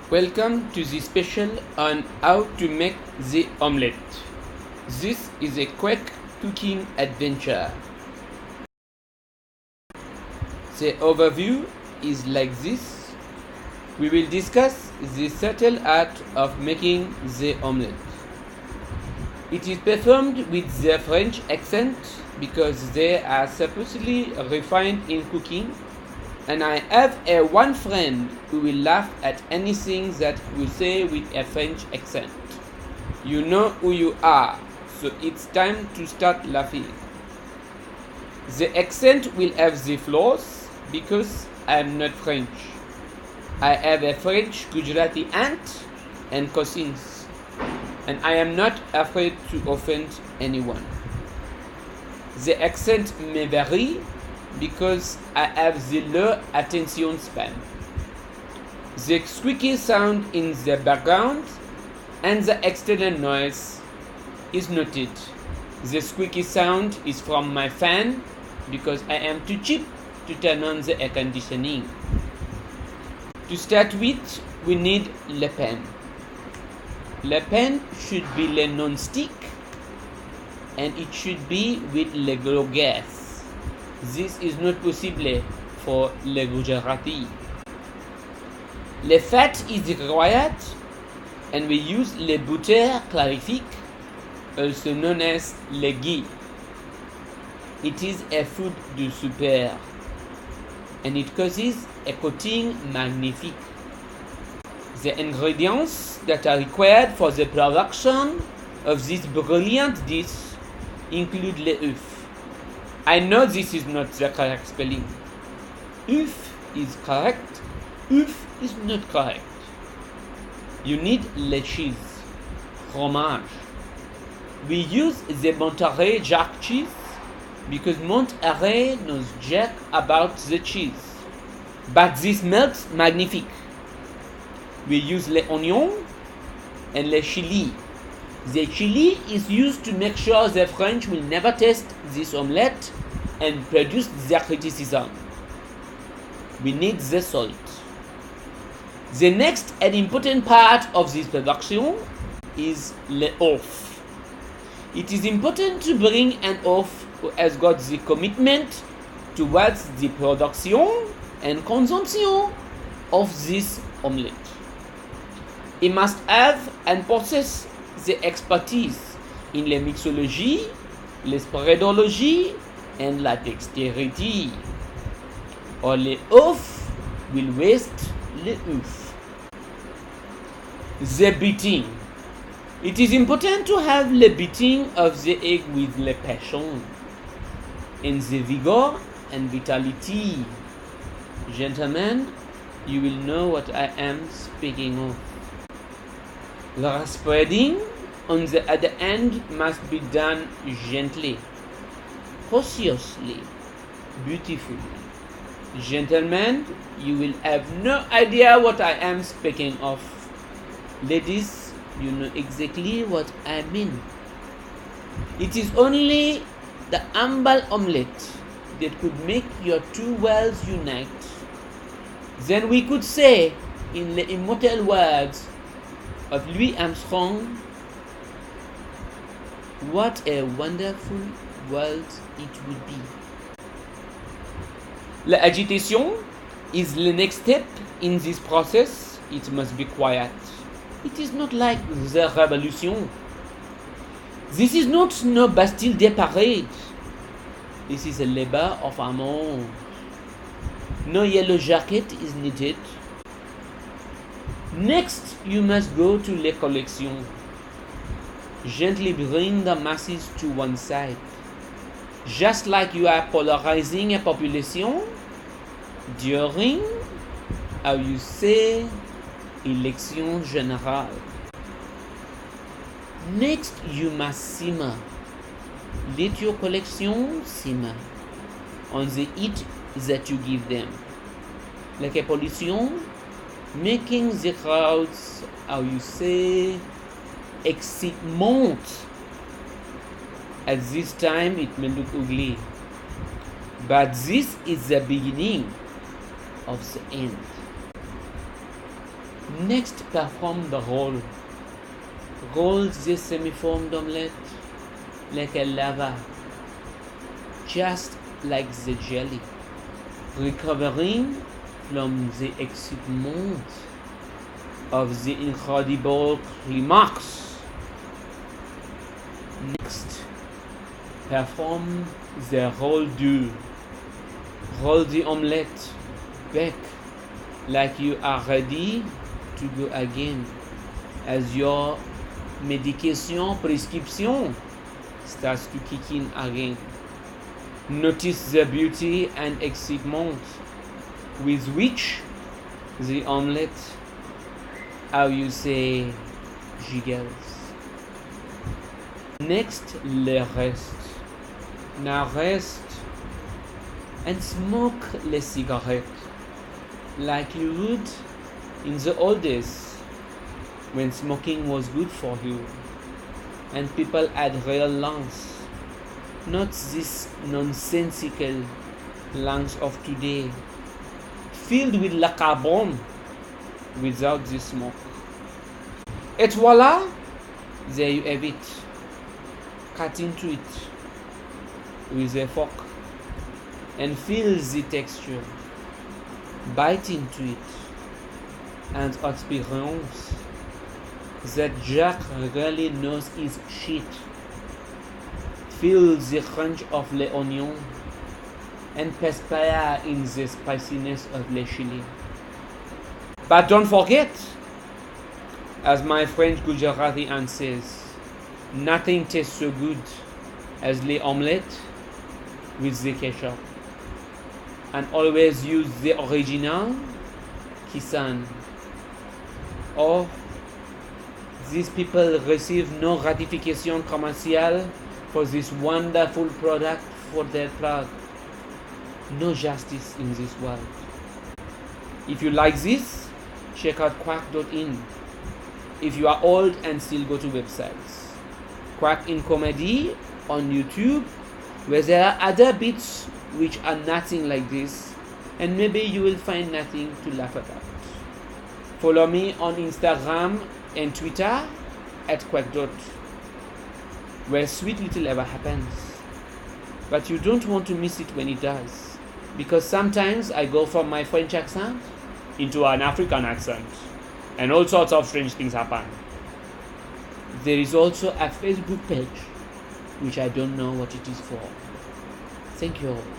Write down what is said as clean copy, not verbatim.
Welcome to the special on how to make the omelette. This is a quick cooking adventure. The overview is like this. We will discuss the subtle art of making the omelette. It is performed with the French accent because they are supposedly refined in cooking, and I have one friend who will laugh at anything that we say with a French accent. You know who you are, so it's time to start laughing. The accent will have the flaws because I am not French. I have a French Gujarati aunt and cousins, and I am not afraid to offend anyone. The accent may vary because I have the low attention span. The squeaky sound in the background and the external noise is noted. The squeaky sound is from my fan because I am too cheap to turn on the air conditioning. To start with, we need le pan. Le pan should be le non-stick and it should be with le gros gas. This is not possible for le Gujarati. Le fat is required and we use le butter clarifique, also known as le ghee. It is a food du super and it causes a coating magnifique. The ingredients that are required for the production of this brilliant dish include le œuf. I know this is not the correct spelling. Œuf is correct, œuf is not correct. You need le cheese, fromage. We use the Monterey Jack cheese because Monterey knows jack about the cheese. But this smells magnifique. We use le oignon and le chili. The chili is used to make sure the French will never taste this omelette and produce their criticism. We need the salt. The next and important part of this production is le oeuf. It is important to bring an oeuf who has got the commitment towards the production and consumption of this omelette. He must have and possess the expertise in la mixologie, la spreadologie, and la dextérité. Or le oeuf will waste le oeuf. The beating. It is important to have the beating of the egg with le passion and the vigor and vitality. Gentlemen, you will know what I am speaking of. The spreading, on the other hand, must be done gently, cautiously, beautifully. Gentlemen, you will have no idea what I am speaking of. Ladies, you know exactly what I mean. It is only the humble omelette that could make your two worlds unite. Then we could say, in the immortal words of Louis Armstrong, what a wonderful world it would be. La agitation is the next step in this process. It must be quiet. It is not like the revolution. This is not no Bastille Day parade. This is a labor of amor. No yellow jacket is needed. Next, you must go to les collections. Gently bring the masses to one side. Just like you are polarizing a population during, how you say, election générale. Next, you must simmer. Let your collection simmer on the heat that you give them. Like a politician, making the crowds, how you say, excitement. At this time it may look ugly, but this is the beginning of the end. Next, perform the roll. Roll the semi-formed omelette like a lava, just like the jelly, recovering from the excitement of the incredible climax. Next, perform the roll do. Roll the omelette back like you are ready to go again, as your medication prescription starts to kick in again. Notice the beauty and excitement with which the omelette, how you say, jiggles. Next, le reste. Now rest and smoke les cigarettes like you would in the old days when smoking was good for you and people had real lungs, not this nonsensical lungs of today filled with la carbone without the smoke. Et voila, there you have it. Cut into it with a fork and feel the texture. Bite into it and experience that Jack really knows his shit. Feel the crunch of the onion and perspire in the spiciness of the chili. But don't forget, as my French Gujarati aunt says, nothing tastes so good as the omelette with the ketchup. And always use the original Kisan, or these people receive no gratification commercial for this wonderful product for their plug. No justice in this world. If you like this, check out quack.in. If you are old and still go to websites, Quack in Comedy on YouTube, where there are other bits which are nothing like this, and maybe you will find nothing to laugh about. Follow me on Instagram and Twitter at quack., where sweet little ever happens. But you don't want to miss it when it does, because sometimes I go from my French accent into an African accent, and all sorts of strange things happen. There is also a Facebook page, which I don't know what it is for. Thank you all.